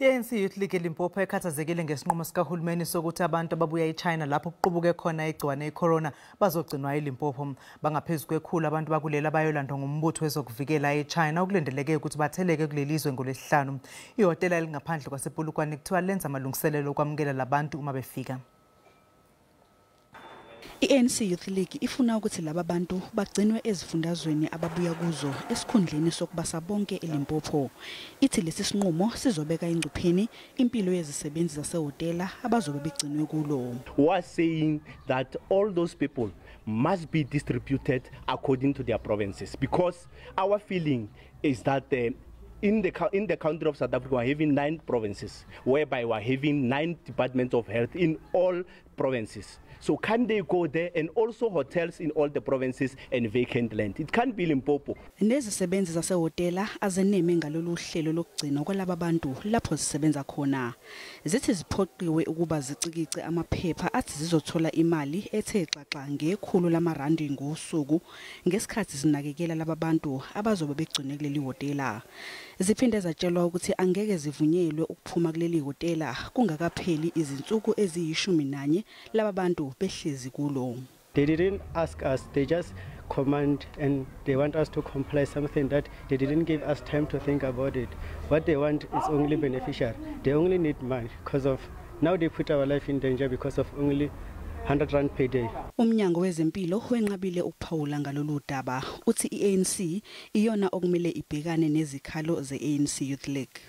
I-ANC Youth League eLimpopo ikhathazekile ngesinqumo sikaHulumeni sokuthi abantu ababuya eChina lapho kuqubuke khona igciwane iCorona bazogcinwa eLimpopo. Bangaphezu kwekhulu abantu bakuleli abayolandwa ngumbutho wezokuvikela eChina okulindeleke ukuthi batheleke kulelizwe ngoLwesihlanu. Ihhotela elingaphandle kwasePolokwane kuthiwa lenza amalungiselelo okwamukela labantu uma befika. I-ANC Youth League ifuna ukuthi laba bantu bagcinwe ezifundazweni ababuya kuzo esikhundleni sokubasa bonke eLimpopo. Ithi lesi sinqumo sizobeka ingcupheni impilo yezisebenzi zasehhotela abazobe begcinwe kulo. Was saying that all those people must be distributed according to their provinces, because our feeling is that in the country of South Africa, we are having 9 provinces, whereby we are having 9 departments of health in all provinces. So can they go there, and also hotels in all the provinces and vacant land? It can't be Limpopo. Nezisebenzi zasehhotela azeneme ngalolu hlelo lokugcina kwalaba bantu lapho zisebenza khona. Zithi ziphoqiwe ukuba zicikice amaphepha athi zizothola imali ethe xaxa ngekhulu lamarandi ngosuku ngesikhathi zinakekela laba bantu abazobe begcine kuleli hotela. Ziphinde zatshelwa ukuthi angeke zivunyelwe ukuphuma kuleli hotela kungakapheli izinsuku eziyishumi laba bantu behlezi kulo. They didn't ask us, they just command, and they want us to comply something that they didn't give us time to think about it. What they want is only beneficial. They only need money because of now they put our life in danger because of only 100 rand per day. Umnyango wezempilo wenqabile ukuphawula ngalolu daba. Uthi i-ANC iyona okumele ibhekane nezikhalo ze-ANC Youth League.